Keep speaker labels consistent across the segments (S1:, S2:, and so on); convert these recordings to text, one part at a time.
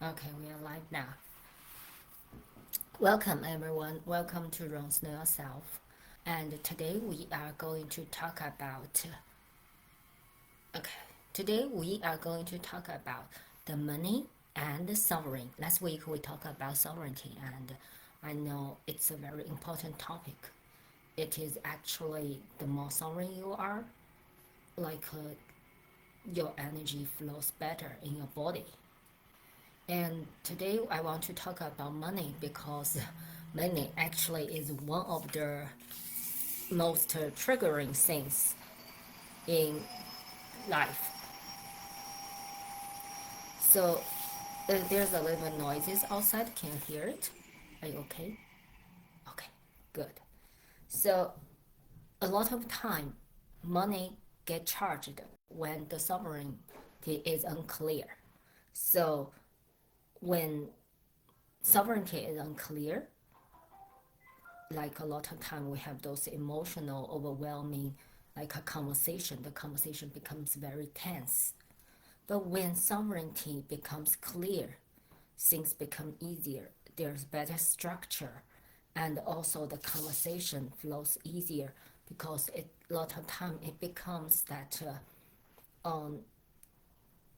S1: Okay, we are live now. Welcome everyone. Welcome to Rose Know Yourself. And today we are going to talk about okay. Today we are going to talk about the money and the sovereign. Last week we talked about sovereignty, and I know it's a very important topic. It is actually the more sovereign you are, like your energy flows better in your body. And today I want to talk about money because money actually is one of the most triggering things in life. So there's a little noises outside. Can you hear it? Are you okay? Okay, good. So a lot of time, money get charged when the sovereignty is unclear. So when sovereignty is unclear, like a lot of time we have those emotional overwhelming like a conversation, the conversation becomes very tense. But when sovereignty becomes clear, things become easier, there's better structure, and also the conversation flows easier because a lot of time it becomes that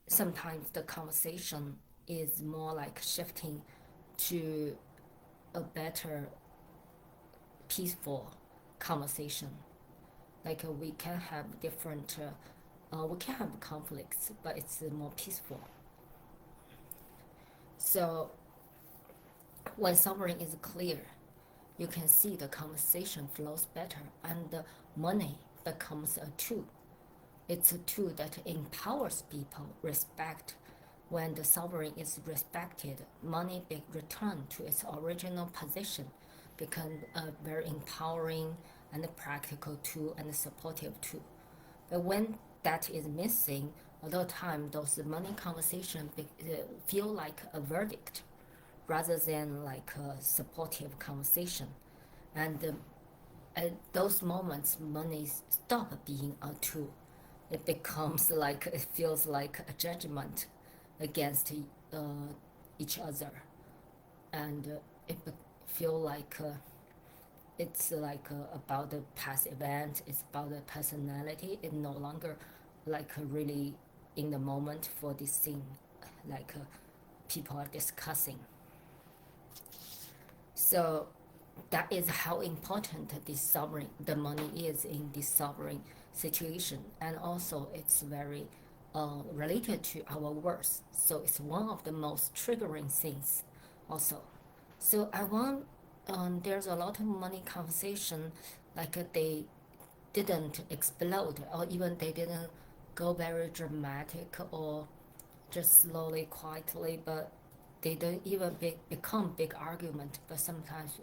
S1: sometimes the conversation is more like shifting to a better peaceful conversation. Like we can have different we can have conflicts, but it's more peaceful. So when sovereign is clear, you can see the conversation flows better, and the money becomes a tool. It's a tool that empowers people respect. When the sovereign is respected, money be returned to its original position, become a very empowering and a practical tool and a supportive tool. But when that is missing, a lot of time those money conversation feel like a verdict rather than like a supportive conversation. And at those moments, money stop being a tool. It becomes like it feels like a judgment against uh, each other, and it feel like it's like about the past event. It's about the personality. It's no longer like really in the moment for this thing, like people are discussing. So that is how important this sovereign the money is in this sovereign situation, and also it's very related to our worth. So it's one of the most triggering things also. So I want there's a lot of money conversation like they didn't explode, or even they didn't go very dramatic, or just slowly quietly, but they don't even become big argument. But sometimes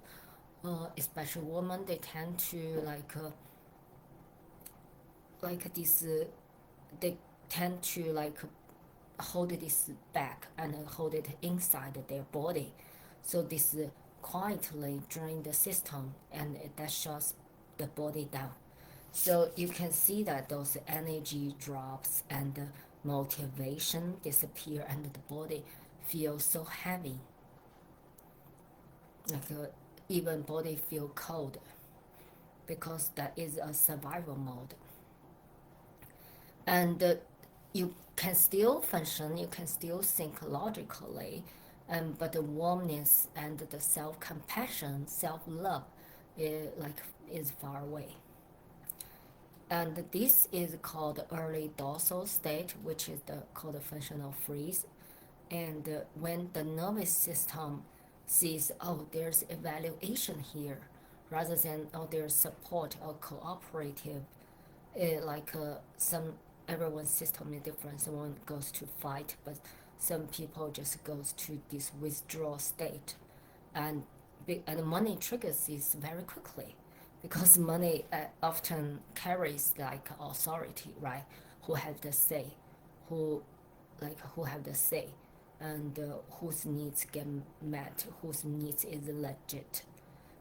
S1: especially women, they tend to like this they tend to like hold this back and hold it inside their body, so this quietly drain the system, and that shuts the body down. So you can see that those energy drops and the motivation disappear, and the body feels so heavy, like even body feel cold, because that is a survival mode. And you can still function, you can still think logically, but the warmness and the self-compassion, self-love is far away. And this is called early dorsal state, which is called the functional freeze. And when the nervous system sees, oh, there's evaluation here, rather than, oh, there's support or cooperative, like some everyone's system is different. Someone goes to fight, but some people just goes to this withdrawal state, and and money triggers this very quickly, because money often carries like authority, right? Who have the say, who who have the say, and whose needs get met, whose needs is legit.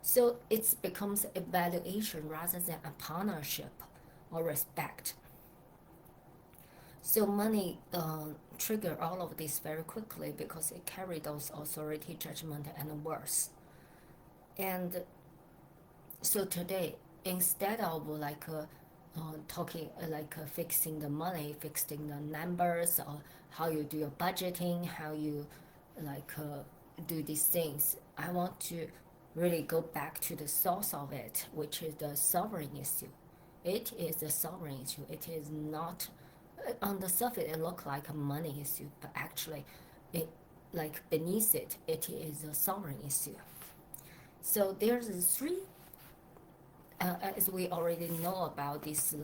S1: So it becomes evaluation rather than a partnership or respect. So money trigger all of this very quickly because it carry those authority, judgment, and worth. And so today, instead of talking fixing the money, fixing the numbers, or how you do your budgeting, how you like do these things, I want to really go back to the source of it, which is the sovereign issue. It is a sovereign issue. It is not on the surface. It looks like a money issue, but actually, it like beneath it, it is a sovereign issue. So there's three as we already know about this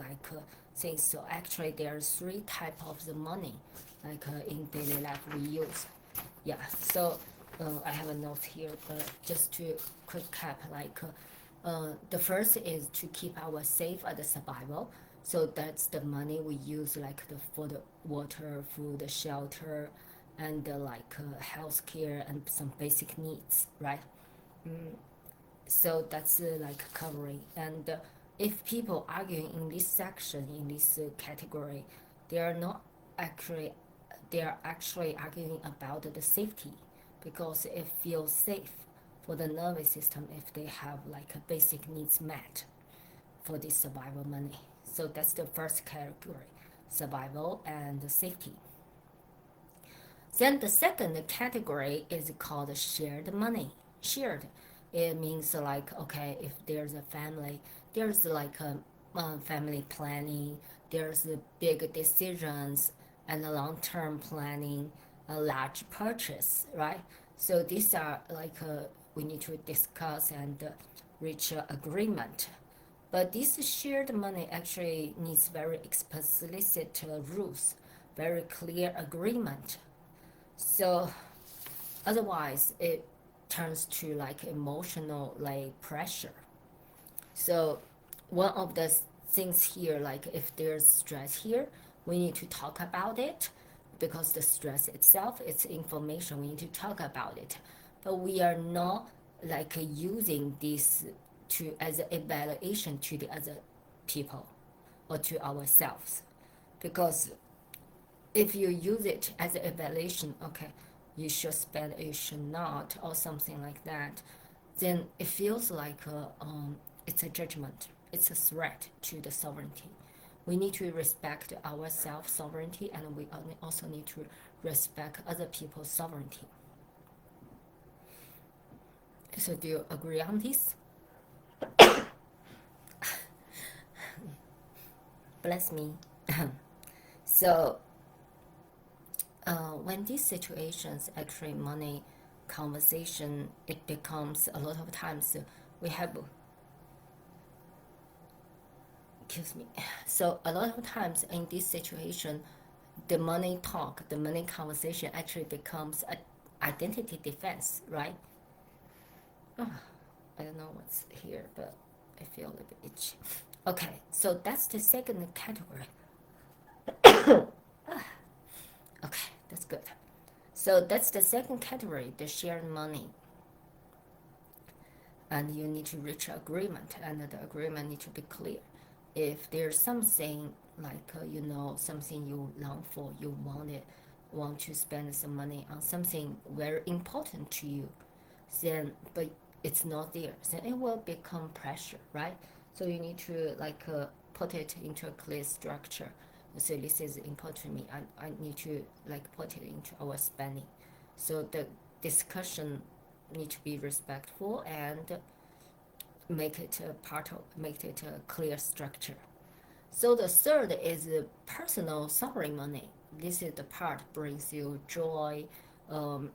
S1: things. So actually there's three type of the money in daily life we use. Yeah, so I have a note here, but just to quick cap, the first is to keep our safe at the survival. So that's the money we use for the water, food, shelter, and healthcare and some basic needs, right? So that's covering. And if people arguing in this section, in this category, they are not actually they are actually arguing about the safety, because it feels safe for the nervous system if they have basic needs met for this survival money. So that's the first category, survival and safety. Then the second category is called shared money. Shared, it means okay, if there's a family, there's family planning, there's big decisions and long-term planning, a large purchase, right? So these are we need to discuss and reach an agreement. But this shared money actually needs very explicit rules, very clear agreement. So otherwise it turns to emotional pressure. So one of the things here, if there's stress here, we need to talk about it, because the stress itself, it's information, we need to talk about it. But we are not using this to as an evaluation to the other people or to ourselves. Because if you use it as an evaluation, okay, you should spend, you should not, or something like that, then it feels it's a judgment, it's a threat to the sovereignty. We need to respect our self-sovereignty, and we also need to respect other people's sovereignty. So do you agree on this? Bless me. So when these situations actually money conversation, it becomes a lot of times we have, excuse me, so a lot of times in this situation, the money talk, the money conversation actually becomes an identity defense, right? Oh, I don't know what's here, but I feel a little bit itchy. Okay, so that's the second category. Okay, that's good. So that's the second category, the shared money. And you need to reach agreement, and the agreement need to be clear. If there's something something you long for, you want to spend some money on something very important to you, then but it's not there, then it will become pressure, right? So you need to put it into a clear structure. So this is important to me. I need to put it into our spending. So the discussion need to be respectful and make it a clear structure. So the third is personal sovereign money. This is the part brings you joy, um,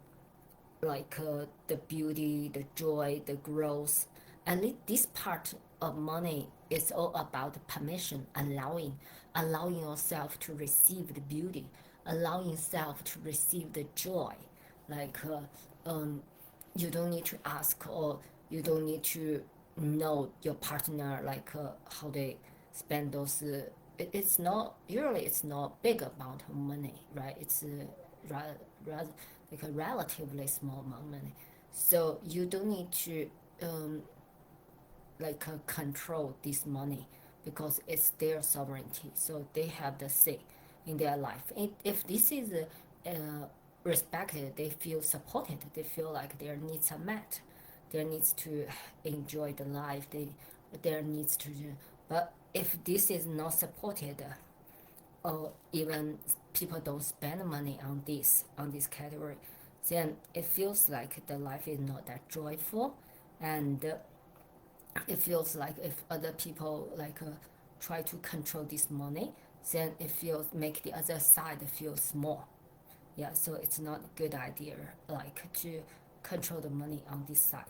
S1: the beauty, the joy, the growth. And this part of money is all about permission, allowing yourself to receive the beauty, allowing yourself to receive the joy. Like you don't need to ask, or you don't need to know your partner how they spend those. It's not usually it's not big amount of money, right? It's rather a relatively small amount of money, so you don't need to control this money, because it's their sovereignty, so they have the say. in their life. If this is respected, they feel supported, they feel like their needs are met, their needs to enjoy the life, their needs to. But if this is not supported, or even people don't spend money on this category, then it feels like the life is not that joyful, and it feels like if other people try to control this money, then it feels make the other side feel small. Yeah, so it's not a good idea to control the money on this side.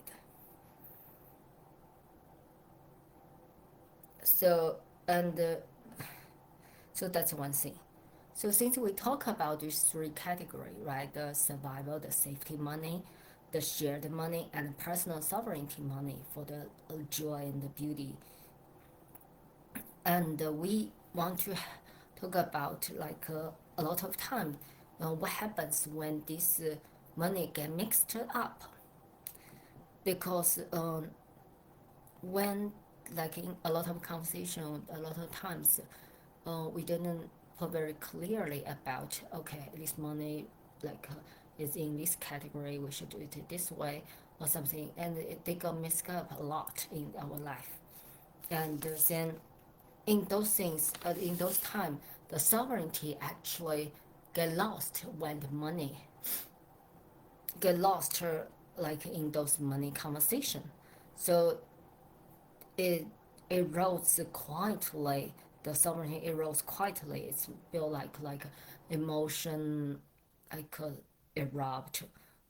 S1: So and so that's one thing. So since we talk about these three categories, right, the survival, the safety money, the shared money, and personal sovereignty money for the joy and the beauty, and we want to talk about a lot of time, what happens when this money get mixed up, because when in a lot of conversation, a lot of times we didn't put very clearly about, okay, this money like uh, is in this category, we should do it this way or something, and they got mixed up a lot in our life. And then in those things, in those time, the sovereignty actually get lost when the money get lost in those money conversation. So it erodes quietly. The sovereignty erodes quietly. It's feel like emotion like erupt,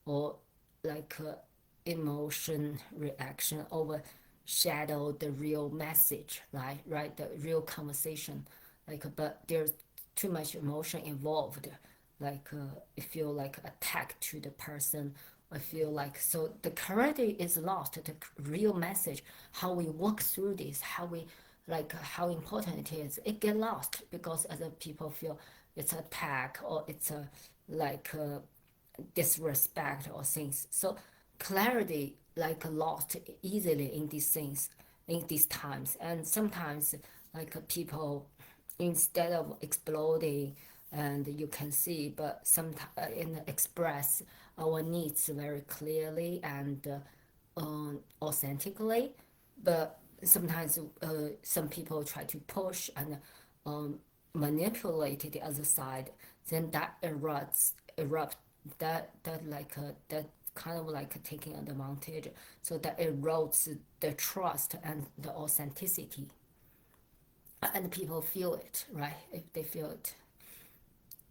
S1: or like emotion reaction overshadow the real message, right, the real conversation, but there's too much emotion involved, I feel like attack to the person. I feel like, so the clarity is lost, the real message, how we walk through this, how we how important it is, it get lost because other people feel it's attack, or it's a like a disrespect or things. So clarity lost easily in these things, in these times. And sometimes people, instead of exploding, and you can see, but sometimes express our needs very clearly and authentically. But sometimes some people try to push and um, manipulate the other side, then that erupt, that kind of like taking advantage, so that erodes the trust and the authenticity, and people feel it, right, if they feel it.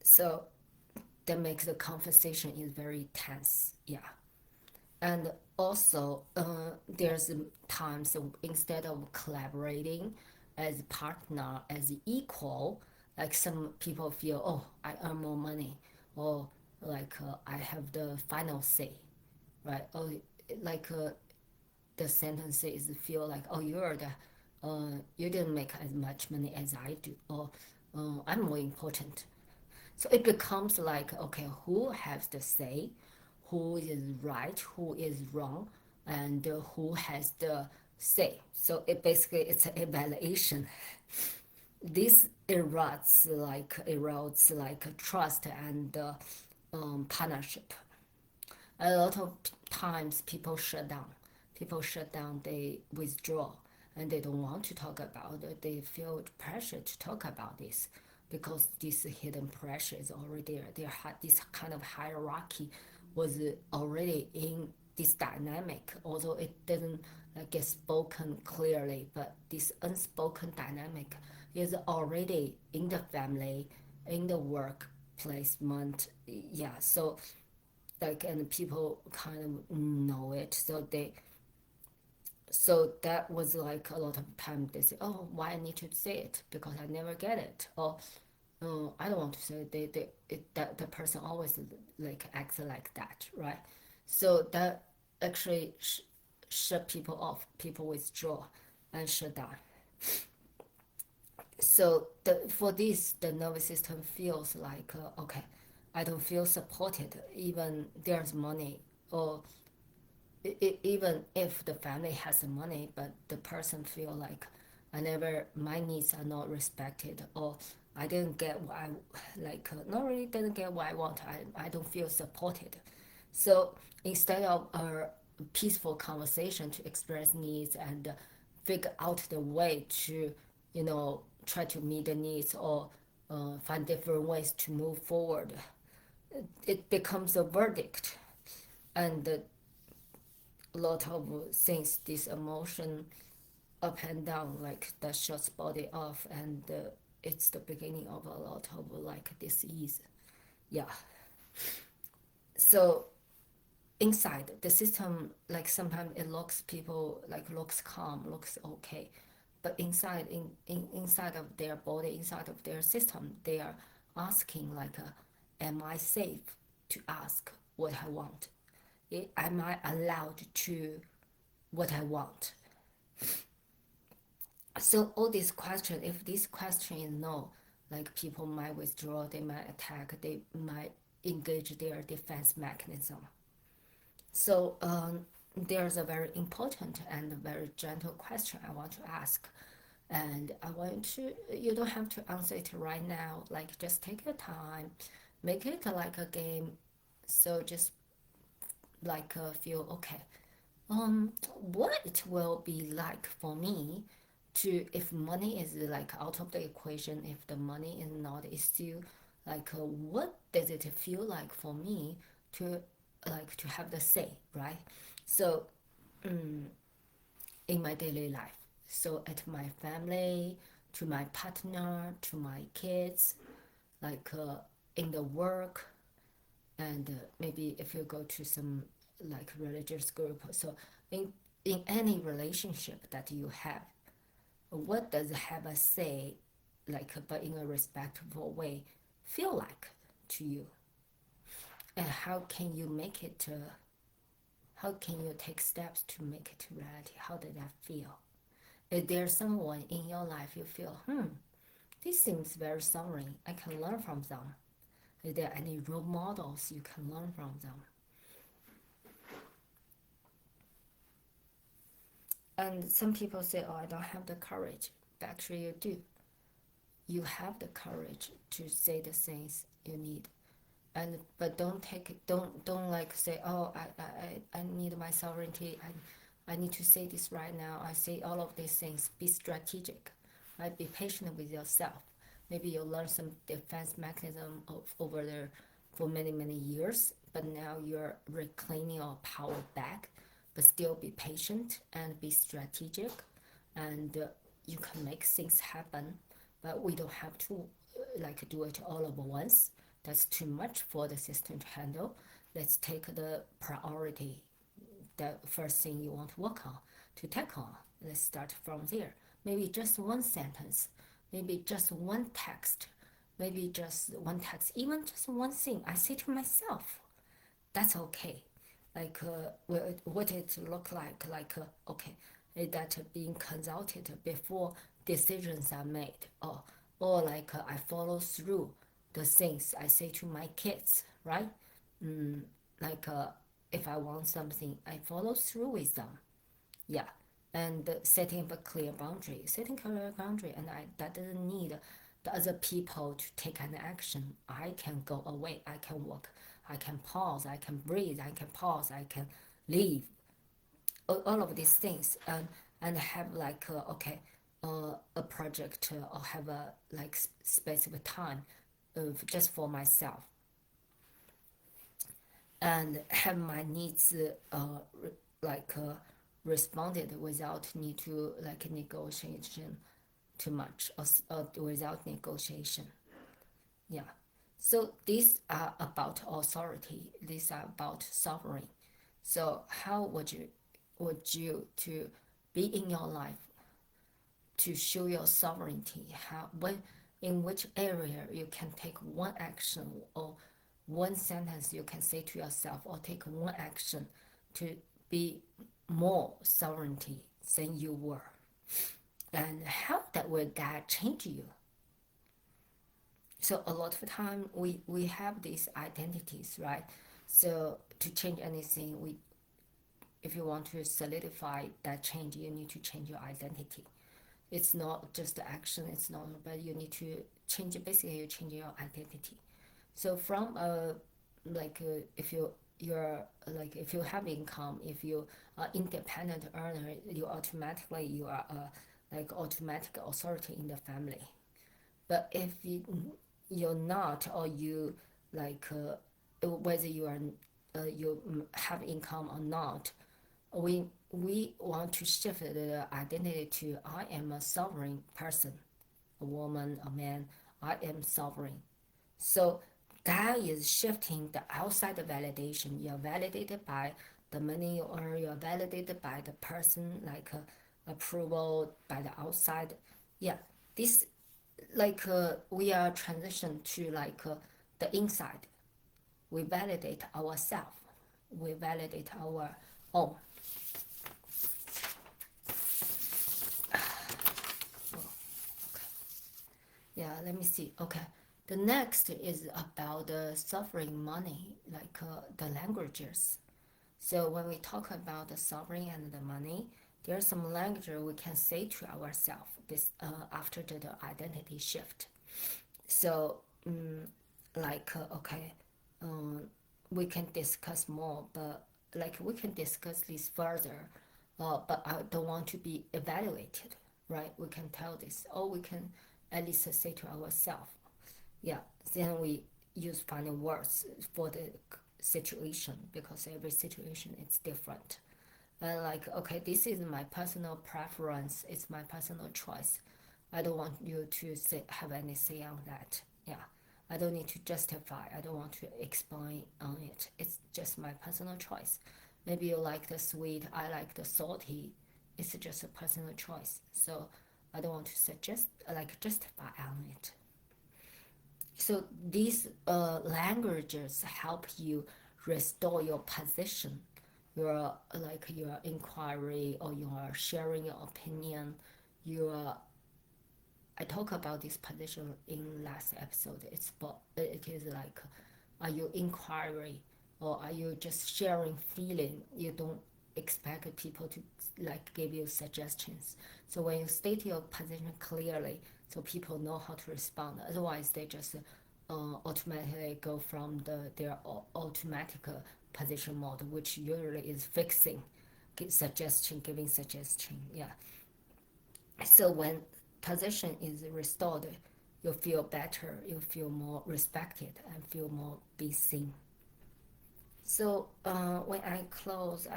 S1: So that makes the conversation is very tense. Yeah. And also there's times instead of collaborating as partner, as equal, like some people feel, oh, I earn more money, or I have the final say, right? Oh, like the sentences feel like, oh, you didn't make as much money as I do, or I'm more important. So it becomes like, okay, who has the say, who is right, who is wrong, and who has the say. So it basically it's an evaluation. This erodes like trust and partnership. A lot of times people shut down, they withdraw, and they don't want to talk about it. They feel pressure to talk about this because this hidden pressure is already there. This kind of hierarchy was already in this dynamic, although it didn't get spoken clearly, but this unspoken dynamic is already in the family, in the work placement. Yeah, so and people kind of know it, so that was like a lot of time they say, oh, why I need to say it, because I never get it, or oh, I don't want to say it. That the person always acts like that, right? So that actually shut people off, people withdraw and shut down. So for this, the nervous system feels like, okay, I don't feel supported, even there's money, or even if the family has the money, but the person feel like, my needs are not respected, or I didn't get what I not really didn't get what I want. I don't feel supported. So instead of a peaceful conversation to express needs and figure out the way to, try to meet the needs or find different ways to move forward, it becomes a verdict. And a lot of things, this emotion up and down, like that shuts body off, and it's the beginning of a lot of like disease. Yeah. So inside the system, like sometimes it looks people like looks calm, looks okay, but inside of their body, inside of their system, they are asking like, am I safe to ask what I want? Am I allowed to what I want? So all these questions, if this question is no, like people might withdraw, they might attack, they might engage their defense mechanism. So there's a very important and very gentle question I want to ask. And I want to, you don't have to answer it right now, like just take your time, make it like a game. So just like feel okay. What it will be like for me to, if money is like out of the equation, if the money is not, is still like, what does it feel like for me to like to have the say, right? So in my daily life, so at my family, to my partner, to my kids, like in the work, and maybe if you go to some like religious group, so in any relationship that you have, what does have a say, like but in a respectful way, feel like to you, and how can you make it how can you take steps to make it reality? How did that feel? Is there someone in your life you feel, this seems very sovereign, I can learn from them? Is there any role models you can learn from them? And some people say, oh, I don't have the courage. But actually, you do. You have the courage to say the things you need. And but don't take it, don't like say, oh, I need my sovereignty. I need to say this right now. I say all of these things. Be strategic. Right? Be patient with yourself. Maybe you'll learn some defense mechanism over there for many, many years, but now you're reclaiming your power back. But still be patient and be strategic, and you can make things happen. But we don't have to like do it all at once. That's too much for the system to handle. Let's take the priority, the first thing you want to work on, to tackle on. Let's start from there. Maybe just one sentence, maybe just one text, maybe just one text, even just one thing I say to myself. That's okay. Like what it look like okay, is that being consulted before decisions are made, or like I follow through the things I say to my kids, right? Like if I want something, I follow through with them. Yeah, and setting a clear boundary, and that doesn't need the other people to take an action. I can go away, I can walk, I can pause, I can breathe, I can pause, I can leave, all of these things, and have like okay, a project, or have a like specific time of just for myself, and have my needs like responded without need to like negotiation too much, or without negotiation. Yeah. So these are about authority. These are about sovereign. So how would you to be in your life to show your sovereignty? How, when, in which area you can take one action, or one sentence you can say to yourself, or take one action to be more sovereignty than you were, and how that will that change you? So a lot of time we have these identities, right? So to change anything, we if you want to solidify that change, you need to change your identity. It's not just the action, it's not, but you need to change, basically you change your identity. So from if if you have income, if you are independent earner, you are automatic authority in the family. But if you're not, or you like whether you are have income or not, we want to shift the identity to I am a sovereign person, a woman, a man. I am sovereign. So that is shifting the outside validation. You're validated by the money, or you're validated by the person, approval by the outside. Yeah, this we are transition to the inside. We validate ourselves. We validate our own. Yeah, let me see. Okay. The next is about the suffering money, the languages. So when we talk about the sovereign and the money, there's some language we can say to ourselves this after the identity shift. So okay, um, we can discuss more, but we can discuss this further, but I don't want to be evaluated, right? We can tell this, or we can at least say to ourselves, yeah. Then we use final words for the situation, because every situation is different. And okay, this is my personal preference, it's my personal choice. I don't want you to have any say on that. Yeah, I don't need to justify, I don't want to explain on it. It's just my personal choice. Maybe you like the sweet, I like the salty. It's just a personal choice. So I don't want to suggest justify on it. So these languages help you restore your position, your inquiry, or your sharing your opinion. Your I talk about this position in last episode. It is are you inquiry, or are you just sharing feeling? You don't expect people to give you suggestions. So when you state your position clearly, so people know how to respond. Otherwise, they just automatically go from their automatic position mode, which usually is fixing, giving suggestion. Yeah. So when position is restored, you feel better, you feel more respected, and feel more be seen. So when I close,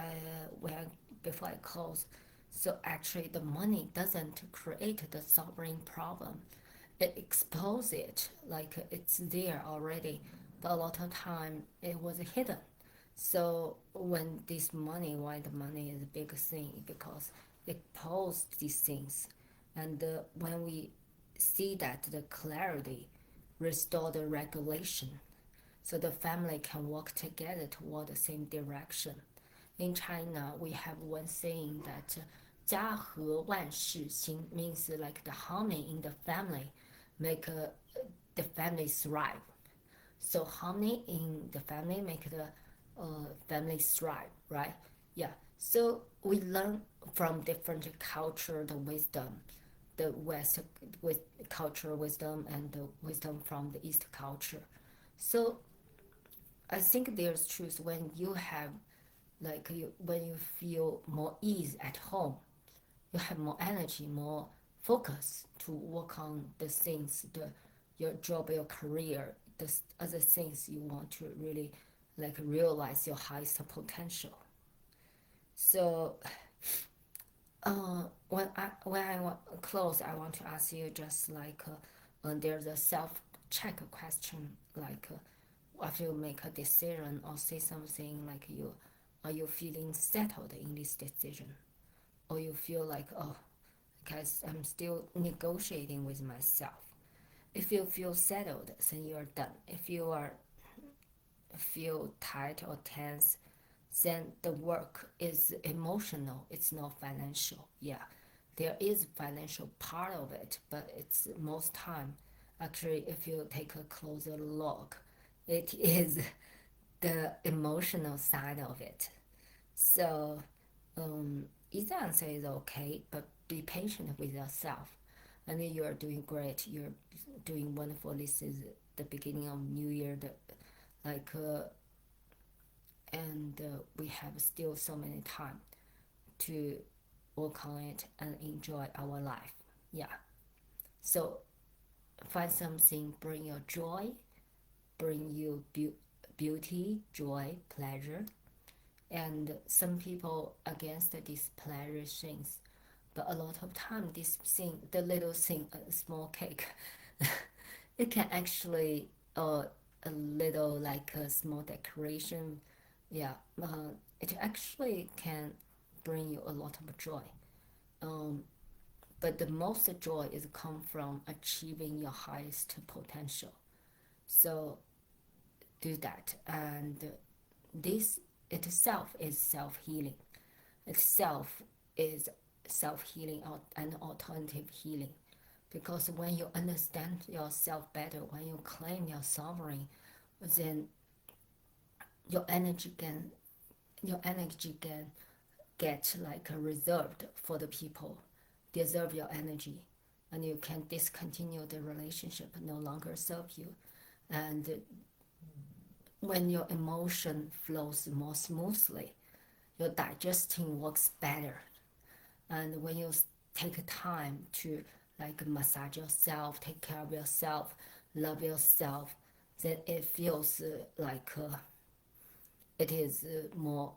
S1: before I close, so actually the money doesn't create the sovereign problem. It exposes it, it's there already, but a lot of time it was hidden. So when why the money is a big thing, because it poses these things, and when we see that the clarity, restore the regulation, so the family can work together toward the same direction. In China, we have one saying that 家和万事兴 means the harmony in the family make the family thrive. So harmony in the family make the family thrive, right? Yeah. So we learn from different culture, the wisdom, the West with cultural wisdom, and the wisdom from the East culture. So I think there's truth when you have when you feel more ease at home, you have more energy, more focus to work on the things, your job, your career, the other things you want to really realize your highest potential. So when I want close, I want to ask you just there's a self check question after you make a decision or say something are you feeling settled in this decision, or you feel oh, because I'm still negotiating with myself. If you feel settled, then you're done. If you are feel tight or tense, then the work is emotional, it's not financial. Yeah, there is financial part of it, but it's most time actually, if you take a closer look, it is the emotional side of it. So either answer is okay, but be patient with yourself. and you are doing great. You're doing wonderful. This is the beginning of New Year. Like, and we have still so many time to work on it and enjoy our life. Yeah. So find something bring you joy, bring you beauty, joy, pleasure. And some people against these pleasure things, but a lot of time this thing, the little thing, a small cake, it can actually a little like a small decoration, yeah, it actually can bring you a lot of joy. um, but the most joy is come from achieving your highest potential. So do that, and this itself is self-healing. Itself is self-healing and alternative healing, because when you understand yourself better, when you claim your sovereign, then your energy can your energy can get like reserved for the people deserve your energy, and you can discontinue the relationship no longer serve you. And when your emotion flows more smoothly, your digesting works better. And when you take time to like massage yourself, take care of yourself, love yourself, then it feels like it is more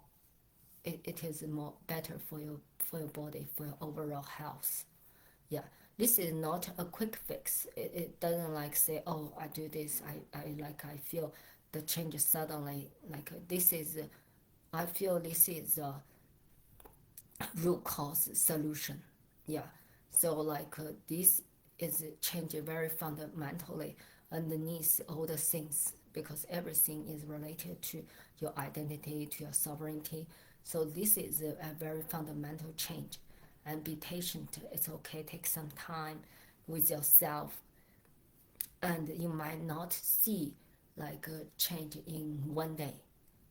S1: it is more better for your body, for your overall health. Yeah, this is not a quick fix. It doesn't like say, oh, I do this, I feel the change suddenly. Like this is I feel this is root cause solution. Yeah, so like this is changing very fundamentally underneath all the things, because everything is related to your identity, to your sovereignty. So this is a very fundamental change, and be patient. It's okay, take some time with yourself, and you might not see like a change in one day,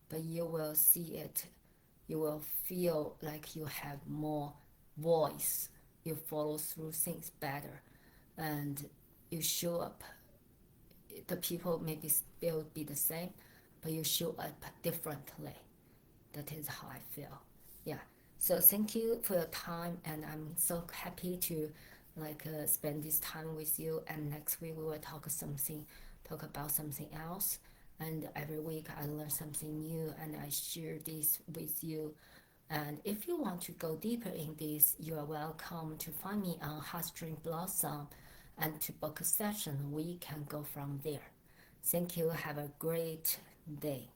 S1: but you will see it. You will feel like you have more voice, you follow through things better, and you show up. The people maybe still be the same, but you show up differently. That is how I feel. Yeah. So thank you for your time, and I'm so happy to like spend this time with you. And next week we will talk about something else. And every week I learn something new, and I share this with you. And if you want to go deeper in this, you are welcome to find me on Heartstring Blossom, and to book a session. We can go from there. Thank you. Have a great day.